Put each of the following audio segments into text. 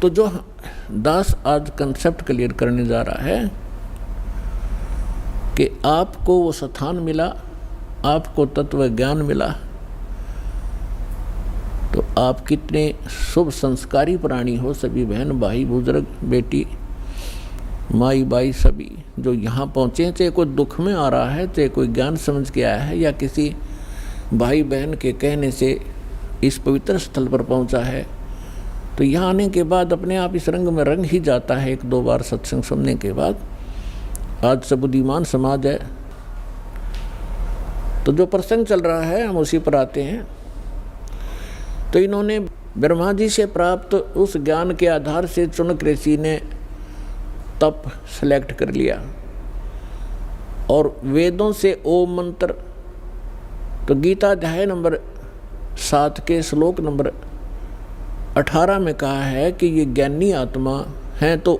तो जो दास आज कंसेप्ट क्लियर करने जा रहा है कि आपको वो स्थान मिला, आपको तत्व ज्ञान मिला, तो आप कितने शुभ संस्कारी प्राणी हो। सभी बहन भाई बुजुर्ग बेटी माई बाई सभी जो यहाँ पहुँचे, चाहे कोई दुख में आ रहा है, चाहे कोई ज्ञान समझ के आया है, या किसी भाई बहन के कहने से इस पवित्र स्थल पर पहुँचा है, तो यहाँ आने के बाद अपने आप इस रंग में रंग ही जाता है। एक दो बार सत्संग सुनने के बाद आज सब बुद्धिमान समाज है। तो जो प्रसंग चल रहा है हम उसी पर आते हैं। तो इन्होंने ब्रह्मा जी से प्राप्त उस ज्ञान के आधार से चुनक ऋषि ने तप सेलेक्ट कर लिया और वेदों से ओम मंत्र, तो गीता अध्याय नंबर 7 के श्लोक नंबर 18 में कहा है कि ये ज्ञानी आत्मा हैं तो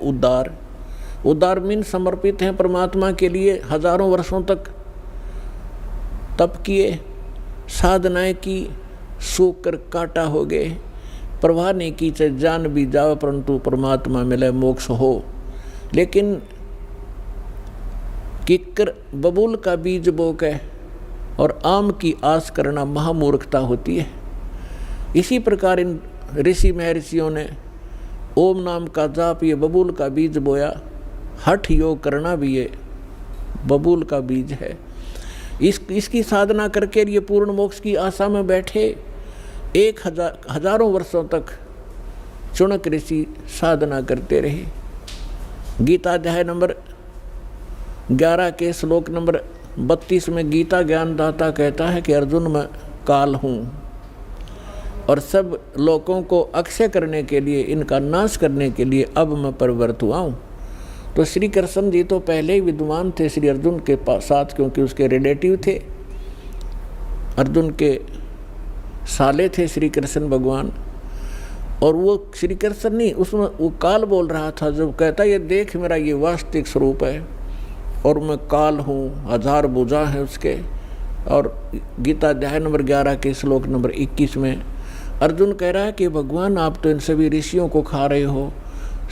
उदार मीन समर्पित हैं परमात्मा के लिए। हजारों वर्षों तक तप किए, साधनाएं की, सूख कर काटा हो गए, परवाह नहीं की, चाहे जान भी जाओ परंतु परमात्मा मिले मोक्ष हो। लेकिन किक्कर बबूल का बीज बो के और आम की आस करना महामूर्खता होती है। इसी प्रकार इन ऋषि महर्षियों ने ओम नाम का जाप ये बबूल का बीज बोया, हठ योग करना भी ये बबूल का बीज है। इसकी साधना करके ये पूर्ण मोक्ष की आशा में बैठे। हजारों वर्षों तक चुनक ऋषि साधना करते रहे। गीता अध्याय नंबर 11 के श्लोक नंबर 32 में गीता ज्ञानदाता कहता है कि अर्जुन मैं काल हूँ और सब लोगों को अक्षय करने के लिए, इनका नाश करने के लिए अब मैं प्रवृत्त हुआ हूँ। तो श्री कृष्ण जी तो पहले ही विद्वान थे श्री अर्जुन के साथ, क्योंकि उसके रिलेटिव थे, अर्जुन के साले थे श्री कृष्ण भगवान। और वो श्री कृष्ण नहीं, उसमें वो काल बोल रहा था जब कहता ये देख मेरा ये वास्तविक स्वरूप है और मैं काल हूँ, 1000 भुजा है उसके। और गीता अध्याय नंबर 11 के श्लोक नंबर 21 में अर्जुन कह रहा है कि भगवान आप तो इन सभी ऋषियों को खा रहे हो,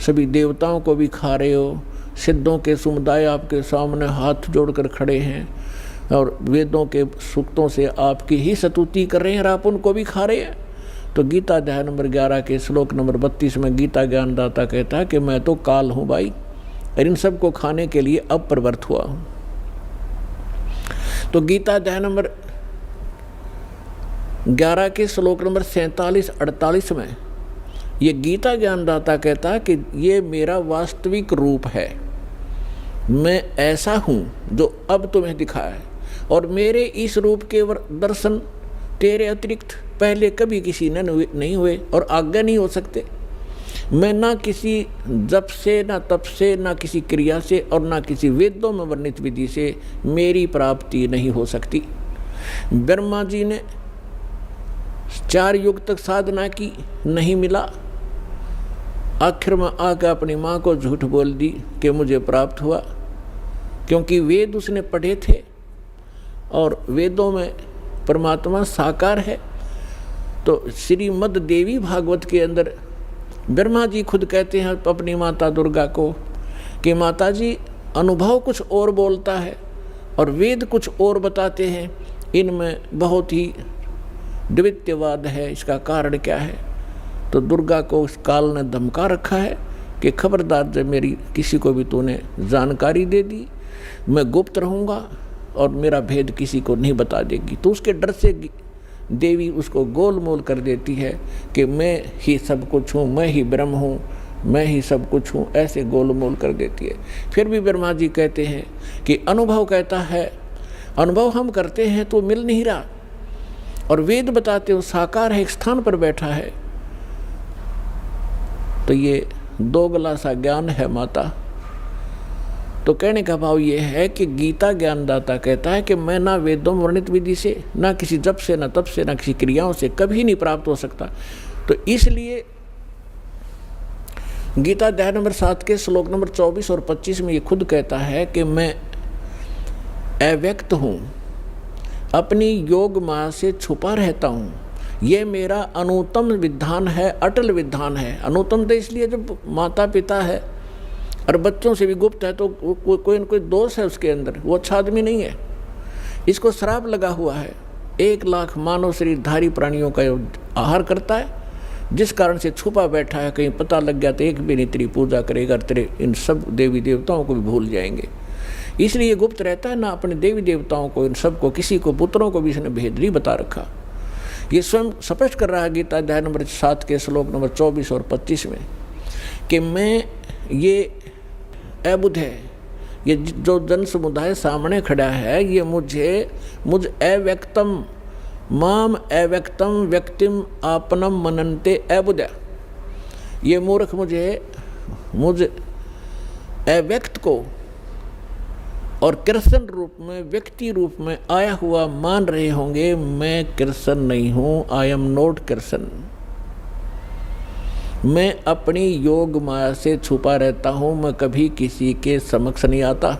सभी देवताओं को भी खा रहे हो, सिद्धों के समुदाय आपके सामने हाथ जोड़कर खड़े हैं और वेदों के सूक्तों से आपकी ही स्तुति कर रहे हैं और आप उनको भी खा रहे हैं। तो गीता अध्याय नंबर 11 के श्लोक नंबर 32 में गीता ज्ञानदाता कहता है कि मैं तो काल हूँ भाई, और इन सब को खाने के लिए अब प्रवृत्त हुआ हूँ। तो गीता अध्याय नंबर 11 के श्लोक नंबर 47-48 में ये गीता ज्ञानदाता कहता है कि ये मेरा वास्तविक रूप है, मैं ऐसा हूँ जो अब तुम्हें दिखा है, और मेरे इस रूप के दर्शन तेरे अतिरिक्त पहले कभी किसी ने नहीं हुए और आगे नहीं हो सकते। मैं ना किसी जप से, ना तप से, ना किसी क्रिया से और ना किसी वेदों में वर्णित विधि से मेरी प्राप्ति नहीं हो सकती। ब्रह्मा जी ने 4 युग तक साधना की, नहीं मिला। आखिर में आकर अपनी माँ को झूठ बोल दी कि मुझे प्राप्त हुआ, क्योंकि वेद उसने पढ़े थे और वेदों में परमात्मा साकार है। तो श्रीमद् देवी भागवत के अंदर ब्रह्मा जी खुद कहते हैं अपनी माता दुर्गा को कि माता जी अनुभव कुछ और बोलता है और वेद कुछ और बताते हैं, इनमें बहुत ही द्वितीयवाद है, इसका कारण क्या है। तो दुर्गा को उस काल ने धमका रखा है कि खबरदार जब मेरी किसी को भी तूने जानकारी दे दी, मैं गुप्त रहूँगा और मेरा भेद किसी को नहीं बता देगी। तो उसके डर से देवी उसको गोलमोल कर देती है कि मैं ही सब कुछ हूँ, मैं ही ब्रह्म हूँ, मैं ही सब कुछ हूँ, ऐसे गोलमोल कर देती है। फिर भी ब्रह्मा जी कहते हैं कि अनुभव कहता है, अनुभव हम करते हैं तो मिल नहीं रहा, और वेद बताते हो साकार है, एक स्थान पर बैठा है। तो ये दोगला सा ज्ञान है माता। तो कहने का भाव ये है कि गीता ज्ञानदाता कहता है कि मैं ना वेदों वर्णित विधि से, ना किसी जप से, ना तप से, ना किसी क्रियाओं से कभी नहीं प्राप्त हो सकता। तो इसलिए गीता अध्याय नंबर 7 के श्लोक नंबर 24 और 25 में ये खुद कहता है कि मैं अव्यक्त हूँ, अपनी योग माया से छुपा रहता हूँ, ये मेरा अनुत्तम विधान है, अटल विधान है। अनुत्तम तो इसलिए जब माता पिता है और बच्चों से भी गुप्त है तो कोई न कोई दोष है उसके अंदर, वो अच्छा आदमी नहीं है। इसको श्राप लगा हुआ है। 1 लाख मानव शरीरधारी प्राणियों का आहार करता है, जिस कारण से छुपा बैठा है। कहीं पता लग गया तो एक भी नहीं तेरी पूजा करेगा, तेरे इन सब देवी देवताओं को भी भूल जाएंगे। इसलिए गुप्त रहता है ना, अपने देवी देवताओं को, इन सबको, किसी को, पुत्रों को भी इसने भेद नहीं बता रखा। ये स्वयं स्पष्ट कर रहा है गीता अध्याय नंबर 7 के श्लोक नंबर 24 और 25 में कि मैं ये अबुध है, ये जो जन समुदाय सामने खड़ा है, ये मुझ अव्यक्तम माम अव्यक्तम व्यक्तिम आपनम मनन्ते अबुध। ये मूर्ख मुझ अव्यक्त को और कृष्ण रूप में, व्यक्ति रूप में आया हुआ मान रहे होंगे। मैं कृष्ण नहीं हूँ, आई एम नॉट कृष्ण। मैं अपनी योग माया से छुपा रहता हूँ, मैं कभी किसी के समक्ष नहीं आता।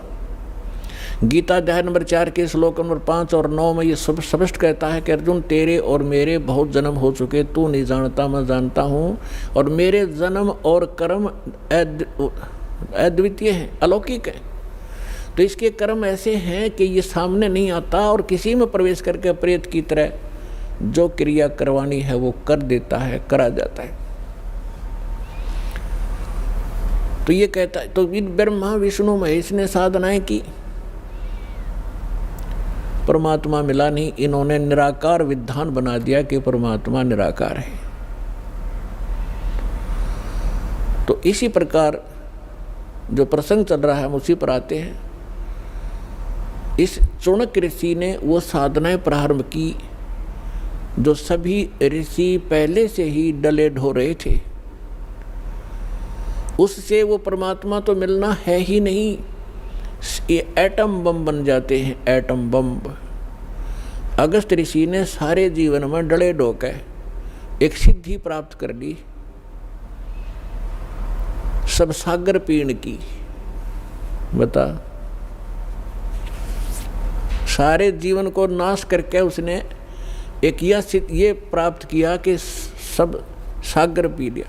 गीता अध्याय नंबर 4 के श्लोक नंबर 5 और 9 में ये स्पष्ट कहता है कि अर्जुन, तेरे और मेरे बहुत जन्म हो चुके, तू नहीं जानता, मैं जानता हूँ। और मेरे जन्म और कर्म अद्वितीय हैं, अलौकिक हैं। तो इसके कर्म ऐसे हैं कि ये सामने नहीं आता और किसी में प्रवेश करके प्रेत की तरह जो क्रिया करवानी है वो कर देता है, करा जाता है। तो ये कहता है, तो ब्रह्मा विष्णु महेश ने साधनाएं की, परमात्मा मिला नहीं। इन्होंने निराकार विधान बना दिया कि परमात्मा निराकार है। तो इसी प्रकार जो प्रसंग चल रहा है हम उसी पर आते हैं। इस चाणक्य ऋषि ने वो साधनाएं प्रारंभ की जो सभी ऋषि पहले से ही डले ढो रहे थे। उससे वो परमात्मा तो मिलना है ही नहीं, ये एटम बम बन जाते हैं, एटम बम। अगस्त ऋषि ने सारे जीवन में डले ढोके एक सिद्धि प्राप्त कर ली, सब सागर पीण की। बता, सारे जीवन को नाश करके उसने एक ये प्राप्त किया कि सब सागर पी लिया।